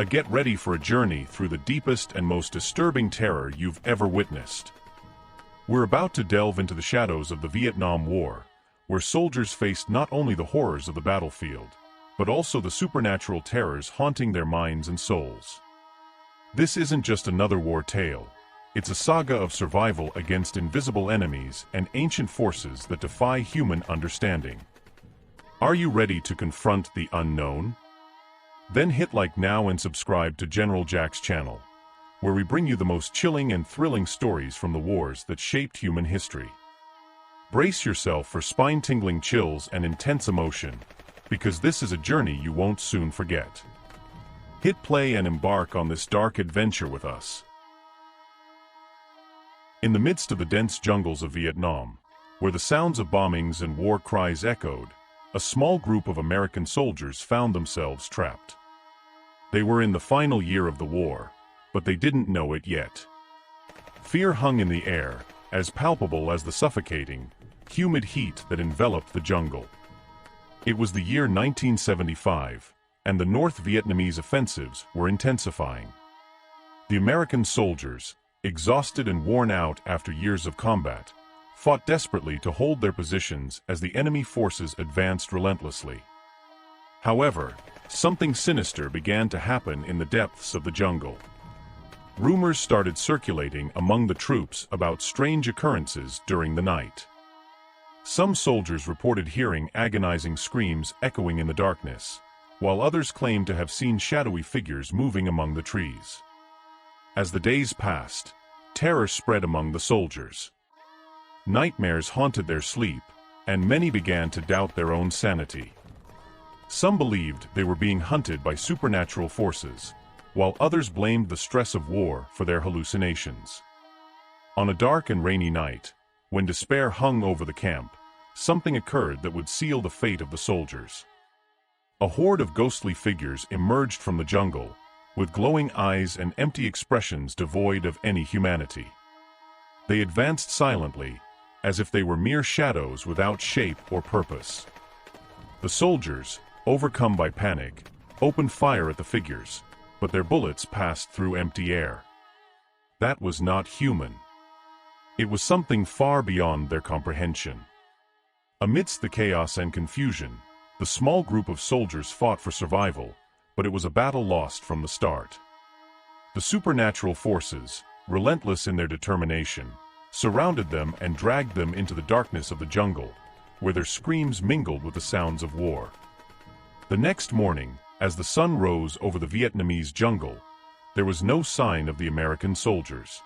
Get ready for a journey through the deepest and most disturbing terror you've ever witnessed. We're about to delve into the shadows of the Vietnam War, where soldiers faced not only the horrors of the battlefield, but also the supernatural terrors haunting their minds and souls. This isn't just another war tale. It's a saga of survival against invisible enemies and ancient forces that defy human understanding. Are you ready to confront the unknown? Then hit like now and subscribe to General Jack's channel, where we bring you the most chilling and thrilling stories from the wars that shaped human history. Brace yourself for spine-tingling chills and intense emotion, because this is a journey you won't soon forget. Hit play and embark on this dark adventure with us. In the midst of the dense jungles of Vietnam, where the sounds of bombings and war cries echoed, a small group of American soldiers found themselves trapped. They were in the final year of the war, but they didn't know it yet. Fear hung in the air, as palpable as the suffocating, humid heat that enveloped the jungle. It was the year 1975, and the North Vietnamese offensives were intensifying. The American soldiers, exhausted and worn out after years of combat, fought desperately to hold their positions as the enemy forces advanced relentlessly. However, something sinister began to happen in the depths of the jungle. Rumors started circulating among the troops about strange occurrences during the night. Some soldiers reported hearing agonizing screams echoing in the darkness, while others claimed to have seen shadowy figures moving among the trees. As the days passed, terror spread among the soldiers. Nightmares haunted their sleep, and many began to doubt their own sanity. Some believed they were being hunted by supernatural forces, while others blamed the stress of war for their hallucinations. On a dark and rainy night, when despair hung over the camp, something occurred that would seal the fate of the soldiers. A horde of ghostly figures emerged from the jungle, with glowing eyes and empty expressions devoid of any humanity. They advanced silently, as if they were mere shadows without shape or purpose. The soldiers, overcome by panic, opened fire at the figures, but their bullets passed through empty air. That was not human. It was something far beyond their comprehension. Amidst the chaos and confusion, the small group of soldiers fought for survival, but it was a battle lost from the start. The supernatural forces, relentless in their determination, surrounded them and dragged them into the darkness of the jungle, where their screams mingled with the sounds of war. The next morning, as the sun rose over the Vietnamese jungle, there was no sign of the American soldiers.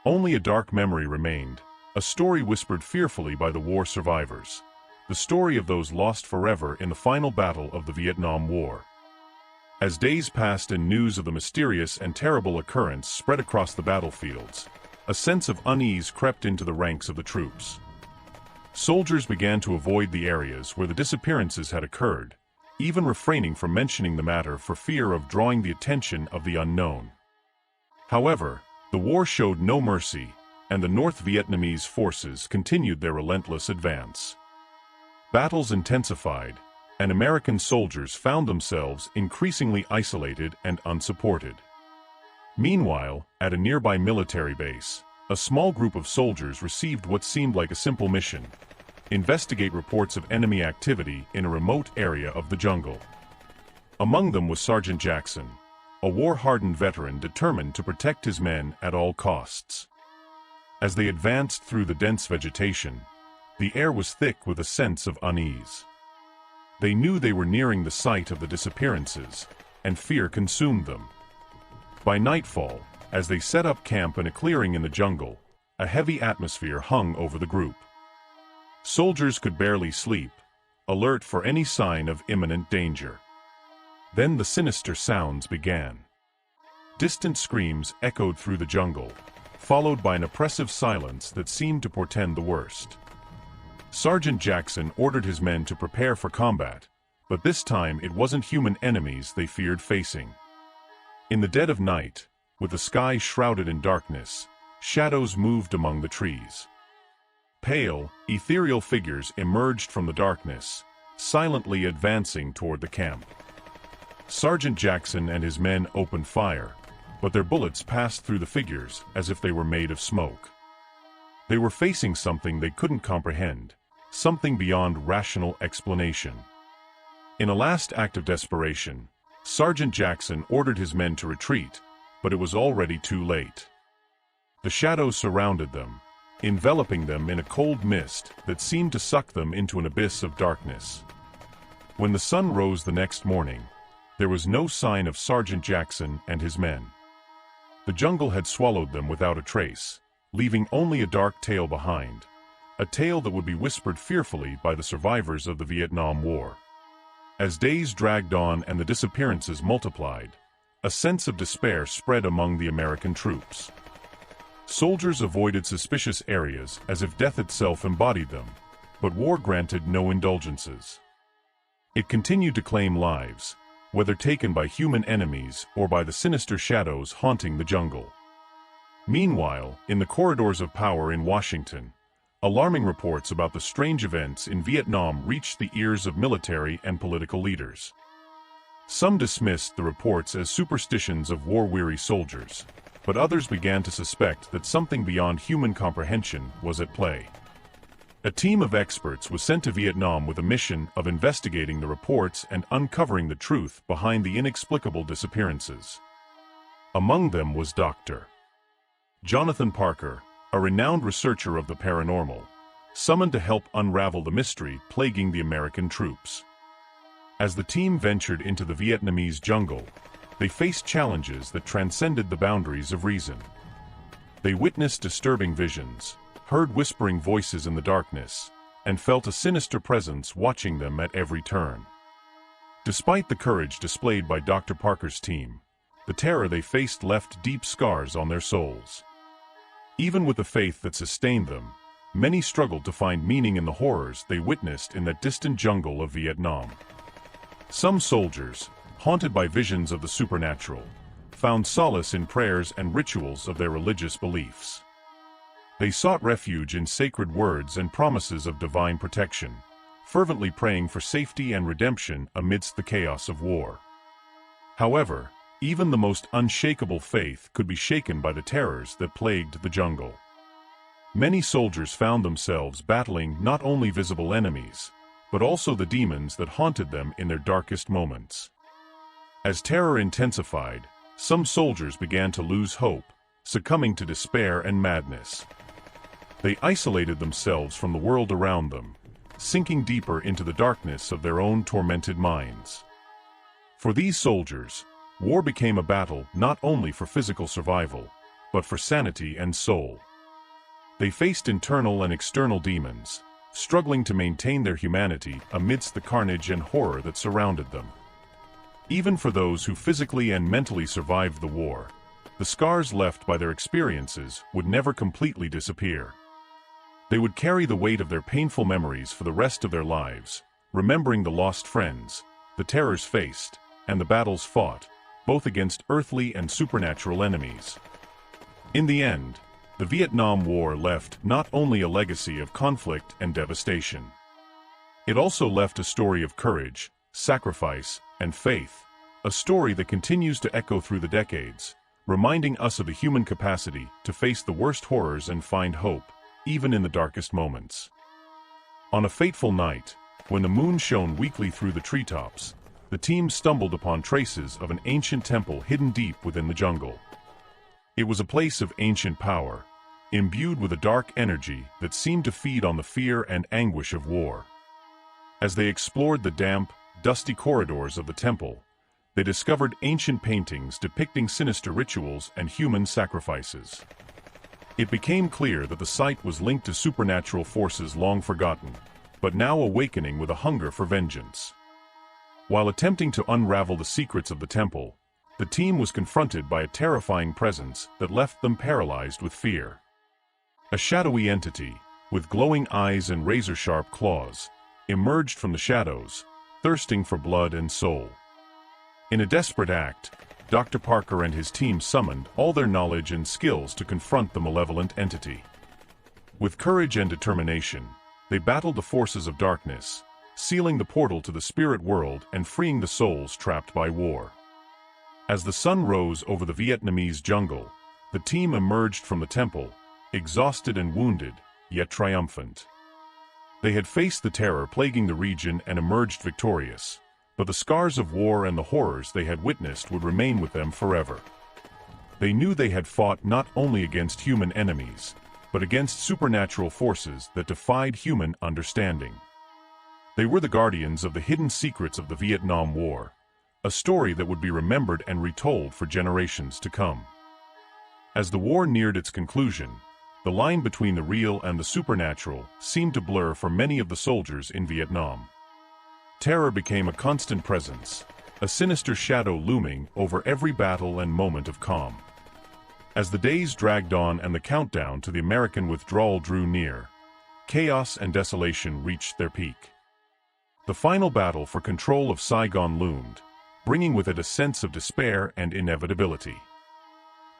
Only a dark memory remained, a story whispered fearfully by the war survivors, the story of those lost forever in the final battle of the Vietnam War. As days passed and news of the mysterious and terrible occurrence spread across the battlefields, a sense of unease crept into the ranks of the troops. Soldiers began to avoid the areas where the disappearances had occurred, even refraining from mentioning the matter for fear of drawing the attention of the unknown. However, the war showed no mercy, and the North Vietnamese forces continued their relentless advance. Battles intensified, and American soldiers found themselves increasingly isolated and unsupported. Meanwhile, at a nearby military base, a small group of soldiers received what seemed like a simple mission: investigate reports of enemy activity in a remote area of the jungle. Among them was Sergeant Jackson, a war-hardened veteran determined to protect his men at all costs. As they advanced through the dense vegetation, the air was thick with a sense of unease. They knew they were nearing the site of the disappearances, and fear consumed them. By nightfall, as they set up camp in a clearing in the jungle, a heavy atmosphere hung over the group. Soldiers could barely sleep, alert for any sign of imminent danger. Then the sinister sounds began. Distant screams echoed through the jungle, followed by an oppressive silence that seemed to portend the worst. Sergeant Jackson ordered his men to prepare for combat, but this time it wasn't human enemies they feared facing. In the dead of night, with the sky shrouded in darkness, shadows moved among the trees. Pale, ethereal figures emerged from the darkness, silently advancing toward the camp. Sergeant Jackson and his men opened fire, but their bullets passed through the figures as if they were made of smoke. They were facing something they couldn't comprehend, something beyond rational explanation. In a last act of desperation, Sergeant Jackson ordered his men to retreat, but it was already too late. The shadows surrounded them, enveloping them in a cold mist that seemed to suck them into an abyss of darkness. When the sun rose the next morning, there was no sign of Sergeant Jackson and his men. The jungle had swallowed them without a trace, leaving only a dark tale behind, a tale that would be whispered fearfully by the survivors of the Vietnam War. As days dragged on and the disappearances multiplied, a sense of despair spread among the American troops. Soldiers avoided suspicious areas as if death itself embodied them, but war granted no indulgences. It continued to claim lives, whether taken by human enemies or by the sinister shadows haunting the jungle. Meanwhile, in the corridors of power in Washington, alarming reports about the strange events in Vietnam reached the ears of military and political leaders. Some dismissed the reports as superstitions of war-weary soldiers, but others began to suspect that something beyond human comprehension was at play. A team of experts was sent to Vietnam with a mission of investigating the reports and uncovering the truth behind the inexplicable disappearances. Among them was Dr. Jonathan Parker, a renowned researcher of the paranormal, summoned to help unravel the mystery plaguing the American troops. As the team ventured into the Vietnamese jungle, they faced challenges that transcended the boundaries of reason. They witnessed disturbing visions, heard whispering voices in the darkness, and felt a sinister presence watching them at every turn. Despite the courage displayed by Dr. Parker's team, the terror they faced left deep scars on their souls. Even with the faith that sustained them, many struggled to find meaning in the horrors they witnessed in that distant jungle of Vietnam. Some soldiers, haunted by visions of the supernatural, found solace in prayers and rituals of their religious beliefs. They sought refuge in sacred words and promises of divine protection, fervently praying for safety and redemption amidst the chaos of war. However, even the most unshakable faith could be shaken by the terrors that plagued the jungle. Many soldiers found themselves battling not only visible enemies, but also the demons that haunted them in their darkest moments. As terror intensified, some soldiers began to lose hope, succumbing to despair and madness. They isolated themselves from the world around them, sinking deeper into the darkness of their own tormented minds. For these soldiers, war became a battle not only for physical survival, but for sanity and soul. They faced internal and external demons, struggling to maintain their humanity amidst the carnage and horror that surrounded them. Even for those who physically and mentally survived the war, the scars left by their experiences would never completely disappear. They would carry the weight of their painful memories for the rest of their lives, remembering the lost friends, the terrors faced, and the battles fought, both against earthly and supernatural enemies. In the end, the Vietnam War left not only a legacy of conflict and devastation. It also left a story of courage, sacrifice, and faith, a story that continues to echo through the decades, reminding us of the human capacity to face the worst horrors and find hope, even in the darkest moments. On a fateful night, when the moon shone weakly through the treetops, the team stumbled upon traces of an ancient temple hidden deep within the jungle. It was a place of ancient power, imbued with a dark energy that seemed to feed on the fear and anguish of war. As they explored the damp, dusty corridors of the temple, they discovered ancient paintings depicting sinister rituals and human sacrifices. It became clear that the site was linked to supernatural forces long forgotten, but now awakening with a hunger for vengeance. While attempting to unravel the secrets of the temple, the team was confronted by a terrifying presence that left them paralyzed with fear. A shadowy entity, with glowing eyes and razor-sharp claws, emerged from the shadows, thirsting for blood and soul. In a desperate act, Dr. Parker and his team summoned all their knowledge and skills to confront the malevolent entity. With courage and determination, they battled the forces of darkness, sealing the portal to the spirit world and freeing the souls trapped by war. As the sun rose over the Vietnamese jungle, the team emerged from the temple, exhausted and wounded, yet triumphant. They had faced the terror plaguing the region and emerged victorious, but the scars of war and the horrors they had witnessed would remain with them forever. They knew they had fought not only against human enemies, but against supernatural forces that defied human understanding. They were the guardians of the hidden secrets of the Vietnam War, a story that would be remembered and retold for generations to come. As the war neared its conclusion, the line between the real and the supernatural seemed to blur for many of the soldiers in Vietnam. Terror became a constant presence, a sinister shadow looming over every battle and moment of calm. As the days dragged on and the countdown to the American withdrawal drew near, chaos and desolation reached their peak. The final battle for control of Saigon loomed, bringing with it a sense of despair and inevitability.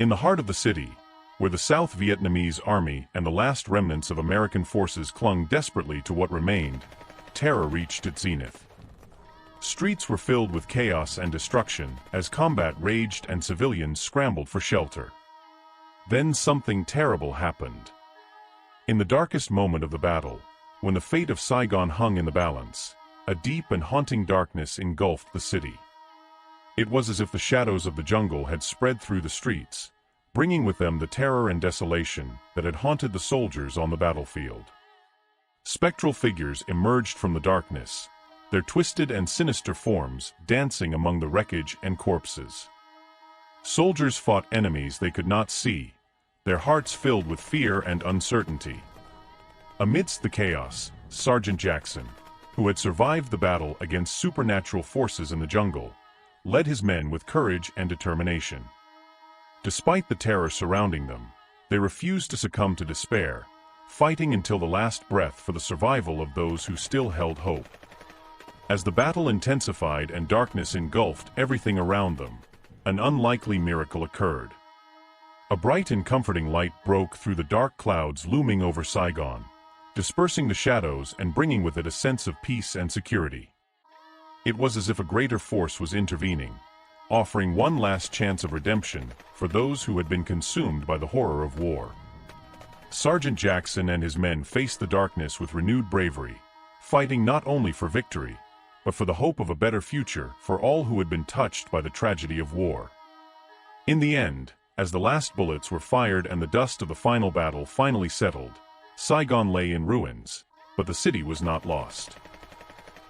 In the heart of the city, where the South Vietnamese army and the last remnants of American forces clung desperately to what remained, terror reached its zenith. Streets were filled with chaos and destruction as combat raged and civilians scrambled for shelter. Then something terrible happened. In the darkest moment of the battle, when the fate of Saigon hung in the balance, a deep and haunting darkness engulfed the city. It was as if the shadows of the jungle had spread through the streets, bringing with them the terror and desolation that had haunted the soldiers on the battlefield. Spectral figures emerged from the darkness, their twisted and sinister forms dancing among the wreckage and corpses. Soldiers fought enemies they could not see, their hearts filled with fear and uncertainty. Amidst the chaos, Sergeant Jackson, who had survived the battle against supernatural forces in the jungle, led his men with courage and determination. Despite the terror surrounding them, they refused to succumb to despair, fighting until the last breath for the survival of those who still held hope. As the battle intensified and darkness engulfed everything around them, an unlikely miracle occurred. A bright and comforting light broke through the dark clouds looming over Saigon, dispersing the shadows and bringing with it a sense of peace and security. It was as if a greater force was intervening, offering one last chance of redemption for those who had been consumed by the horror of war. Sergeant Jackson and his men faced the darkness with renewed bravery, fighting not only for victory, but for the hope of a better future for all who had been touched by the tragedy of war. In the end, as the last bullets were fired and the dust of the final battle finally settled, Saigon lay in ruins, but the city was not lost.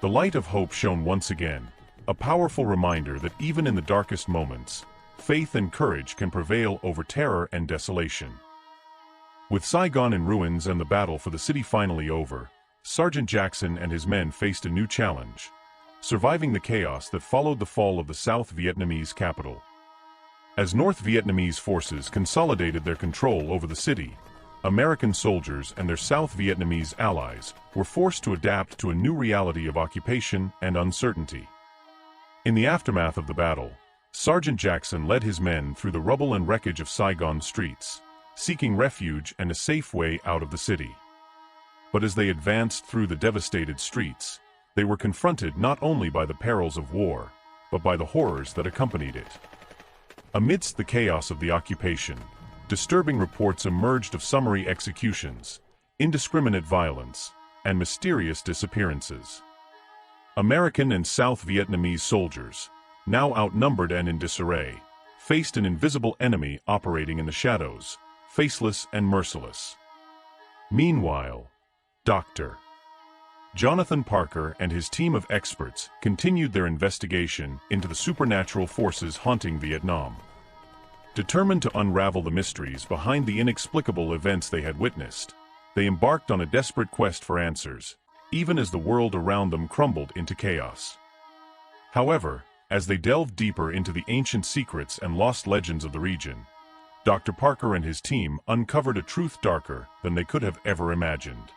The light of hope shone once again, a powerful reminder that even in the darkest moments, faith and courage can prevail over terror and desolation. With Saigon in ruins and the battle for the city finally over, Sergeant Jackson and his men faced a new challenge, surviving the chaos that followed the fall of the South Vietnamese capital. As North Vietnamese forces consolidated their control over the city, American soldiers and their South Vietnamese allies were forced to adapt to a new reality of occupation and uncertainty. In the aftermath of the battle, Sergeant Jackson led his men through the rubble and wreckage of Saigon streets, seeking refuge and a safe way out of the city. But as they advanced through the devastated streets, they were confronted not only by the perils of war, but by the horrors that accompanied it. Amidst the chaos of the occupation, disturbing reports emerged of summary executions, indiscriminate violence, and mysterious disappearances. American and South Vietnamese soldiers, now outnumbered and in disarray, faced an invisible enemy operating in the shadows, faceless and merciless. Meanwhile, Dr. Jonathan Parker and his team of experts continued their investigation into the supernatural forces haunting Vietnam. Determined to unravel the mysteries behind the inexplicable events they had witnessed, they embarked on a desperate quest for answers, even as the world around them crumbled into chaos. However, as they delved deeper into the ancient secrets and lost legends of the region, Dr. Parker and his team uncovered a truth darker than they could have ever imagined.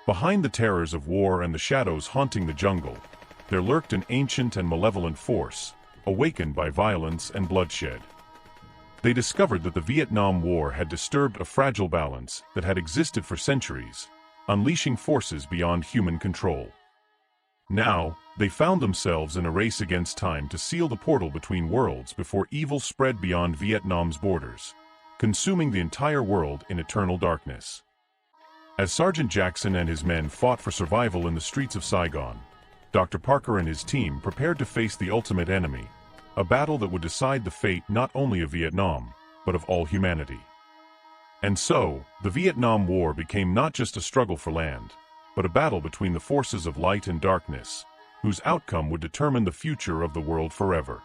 Behind the terrors of war and the shadows haunting the jungle, there lurked an ancient and malevolent force, awakened by violence and bloodshed. They discovered that the Vietnam War had disturbed a fragile balance that had existed for centuries, unleashing forces beyond human control. Now, they found themselves in a race against time to seal the portal between worlds before evil spread beyond Vietnam's borders, consuming the entire world in eternal darkness. As Sergeant Jackson and his men fought for survival in the streets of Saigon, Dr. Parker and his team prepared to face the ultimate enemy, a battle that would decide the fate not only of Vietnam, but of all humanity. And so, the Vietnam War became not just a struggle for land, but a battle between the forces of light and darkness, whose outcome would determine the future of the world forever.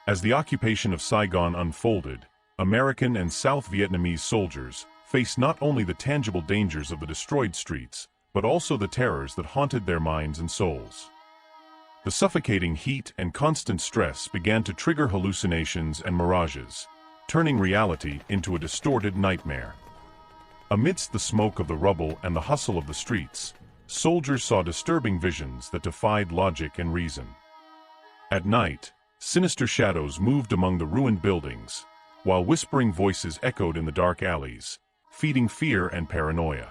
As the occupation of Saigon unfolded, American and South Vietnamese soldiers faced not only the tangible dangers of the destroyed streets, but also the terrors that haunted their minds and souls. The suffocating heat and constant stress began to trigger hallucinations and mirages, turning reality into a distorted nightmare. Amidst the smoke of the rubble and the hustle of the streets, soldiers saw disturbing visions that defied logic and reason. At night, sinister shadows moved among the ruined buildings, while whispering voices echoed in the dark alleys, feeding fear and paranoia.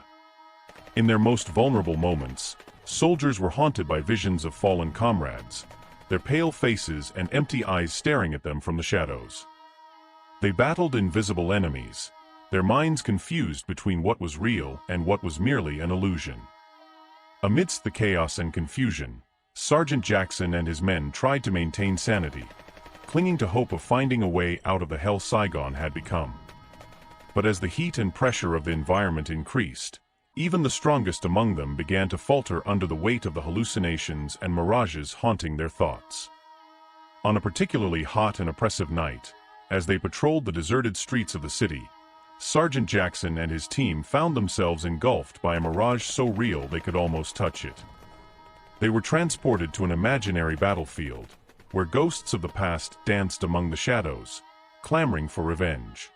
In their most vulnerable moments, soldiers were haunted by visions of fallen comrades, their pale faces and empty eyes staring at them from the shadows. They battled invisible enemies, their minds confused between what was real and what was merely an illusion. Amidst the chaos and confusion, Sergeant Jackson and his men tried to maintain sanity, clinging to hope of finding a way out of the hell Saigon had become. But as the heat and pressure of the environment increased, even the strongest among them began to falter under the weight of the hallucinations and mirages haunting their thoughts. On a particularly hot and oppressive night, as they patrolled the deserted streets of the city, Sergeant Jackson and his team found themselves engulfed by a mirage so real they could almost touch it. They were transported to an imaginary battlefield, where ghosts of the past danced among the shadows, clamoring for revenge.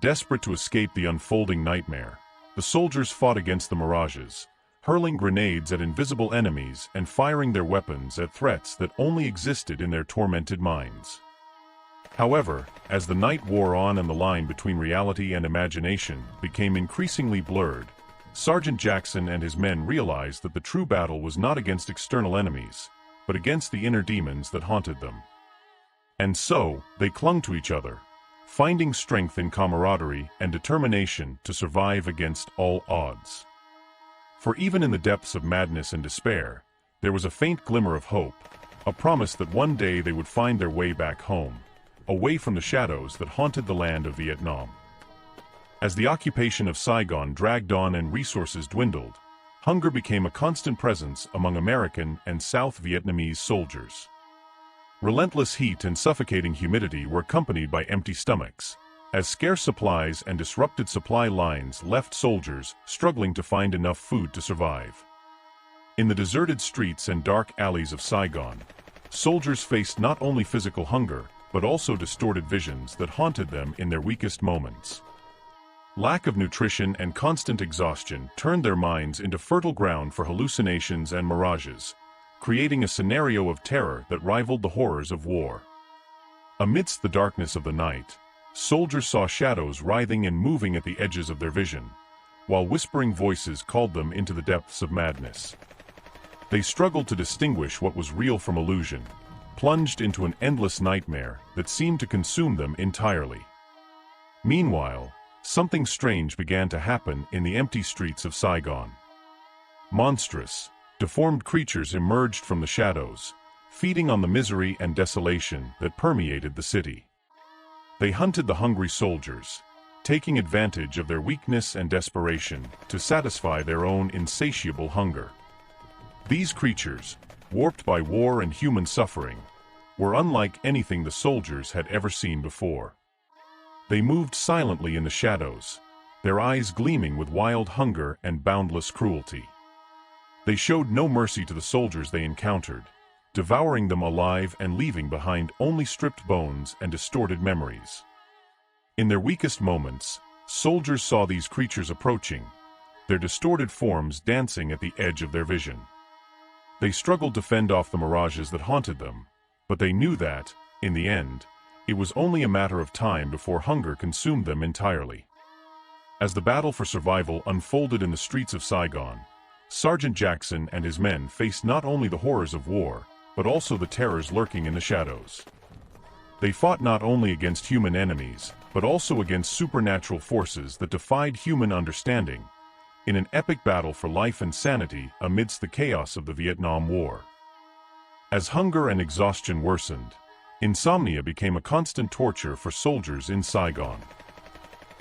Desperate to escape the unfolding nightmare, the soldiers fought against the mirages, hurling grenades at invisible enemies and firing their weapons at threats that only existed in their tormented minds. However, as the night wore on and the line between reality and imagination became increasingly blurred, Sergeant Jackson and his men realized that the true battle was not against external enemies, but against the inner demons that haunted them. And so, they clung to each other, finding strength in camaraderie and determination to survive against all odds. For even in the depths of madness and despair, there was a faint glimmer of hope, a promise that one day they would find their way back home, away from the shadows that haunted the land of Vietnam. As the occupation of Saigon dragged on and resources dwindled, hunger became a constant presence among American and South Vietnamese soldiers. Relentless heat and suffocating humidity were accompanied by empty stomachs, as scarce supplies and disrupted supply lines left soldiers struggling to find enough food to survive. In the deserted streets and dark alleys of Saigon, soldiers faced not only physical hunger, but also distorted visions that haunted them in their weakest moments. Lack of nutrition and constant exhaustion turned their minds into fertile ground for hallucinations and mirages, creating a scenario of terror that rivaled the horrors of war. Amidst the darkness of the night, soldiers saw shadows writhing and moving at the edges of their vision, while whispering voices called them into the depths of madness. They struggled to distinguish what was real from illusion, plunged into an endless nightmare that seemed to consume them entirely. Meanwhile, something strange began to happen in the empty streets of Saigon. Monstrous, deformed creatures emerged from the shadows, feeding on the misery and desolation that permeated the city. They hunted the hungry soldiers, taking advantage of their weakness and desperation to satisfy their own insatiable hunger. These creatures, warped by war and human suffering, were unlike anything the soldiers had ever seen before. They moved silently in the shadows, their eyes gleaming with wild hunger and boundless cruelty. They showed no mercy to the soldiers they encountered, devouring them alive and leaving behind only stripped bones and distorted memories. In their weakest moments, soldiers saw these creatures approaching, their distorted forms dancing at the edge of their vision. They struggled to fend off the mirages that haunted them, but they knew that, in the end, it was only a matter of time before hunger consumed them entirely. As the battle for survival unfolded in the streets of Saigon, Sergeant Jackson and his men faced not only the horrors of war, but also the terrors lurking in the shadows. They fought not only against human enemies, but also against supernatural forces that defied human understanding, in an epic battle for life and sanity amidst the chaos of the Vietnam War. As hunger and exhaustion worsened, insomnia became a constant torture for soldiers in Saigon.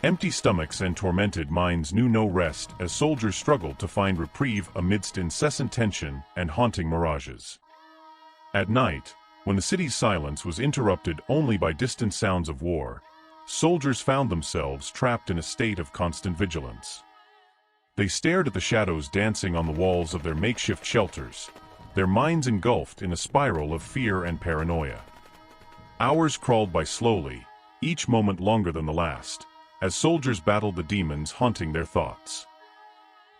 Empty stomachs and tormented minds knew no rest as soldiers struggled to find reprieve amidst incessant tension and haunting mirages. At night, when the city's silence was interrupted only by distant sounds of war, soldiers found themselves trapped in a state of constant vigilance. They stared at the shadows dancing on the walls of their makeshift shelters, their minds engulfed in a spiral of fear and paranoia. Hours crawled by slowly, each moment longer than the last, as soldiers battled the demons haunting their thoughts.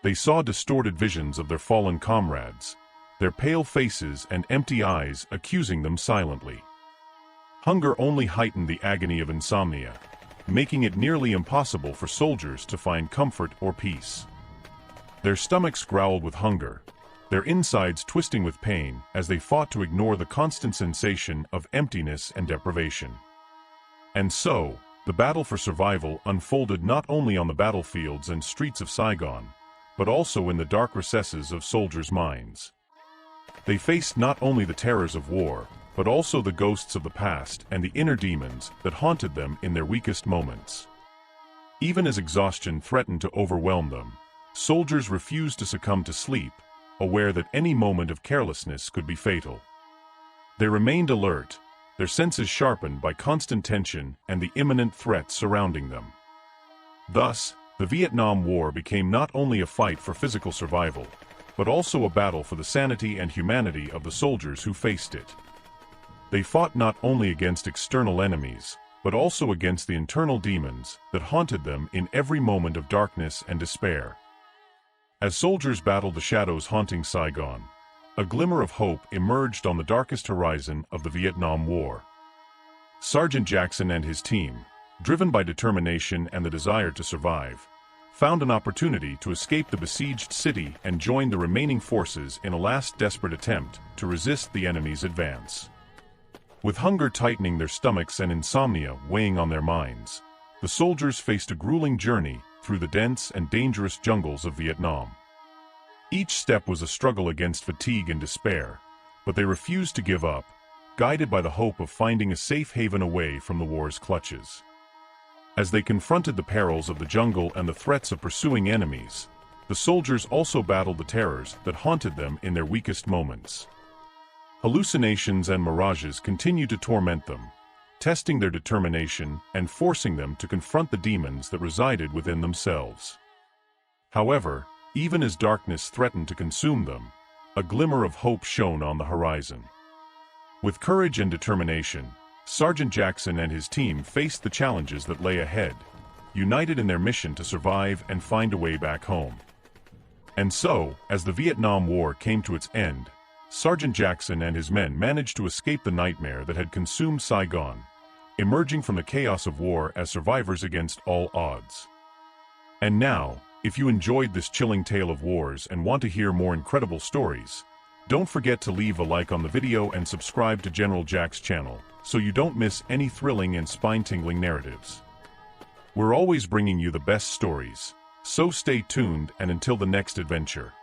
They saw distorted visions of their fallen comrades, their pale faces and empty eyes accusing them silently. Hunger only heightened the agony of insomnia, making it nearly impossible for soldiers to find comfort or peace. Their stomachs growled with hunger, their insides twisting with pain as they fought to ignore the constant sensation of emptiness and deprivation. And so, the battle for survival unfolded not only on the battlefields and streets of Saigon, but also in the dark recesses of soldiers' minds. They faced not only the terrors of war, but also the ghosts of the past and the inner demons that haunted them in their weakest moments. Even as exhaustion threatened to overwhelm them, soldiers refused to succumb to sleep, aware that any moment of carelessness could be fatal. They remained alert, their senses sharpened by constant tension and the imminent threats surrounding them. Thus, the Vietnam War became not only a fight for physical survival, but also a battle for the sanity and humanity of the soldiers who faced it. They fought not only against external enemies, but also against the internal demons that haunted them in every moment of darkness and despair. As soldiers battled the shadows haunting Saigon, a glimmer of hope emerged on the darkest horizon of the Vietnam War. Sergeant Jackson and his team, driven by determination and the desire to survive, found an opportunity to escape the besieged city and join the remaining forces in a last desperate attempt to resist the enemy's advance. With hunger tightening their stomachs and insomnia weighing on their minds, the soldiers faced a grueling journey through the dense and dangerous jungles of Vietnam. Each step was a struggle against fatigue and despair, but they refused to give up, guided by the hope of finding a safe haven away from the war's clutches. As they confronted the perils of the jungle and the threats of pursuing enemies, the soldiers also battled the terrors that haunted them in their weakest moments. Hallucinations and mirages continued to torment them, testing their determination and forcing them to confront the demons that resided within themselves. However, even as darkness threatened to consume them, a glimmer of hope shone on the horizon. With courage and determination, Sergeant Jackson and his team faced the challenges that lay ahead, united in their mission to survive and find a way back home. And so, as the Vietnam War came to its end, Sergeant Jackson and his men managed to escape the nightmare that had consumed Saigon, emerging from the chaos of war as survivors against all odds. And now, if you enjoyed this chilling tale of wars and want to hear more incredible stories, don't forget to leave a like on the video and subscribe to General Jack's channel so you don't miss any thrilling and spine-tingling narratives. We're always bringing you the best stories, so stay tuned and until the next adventure.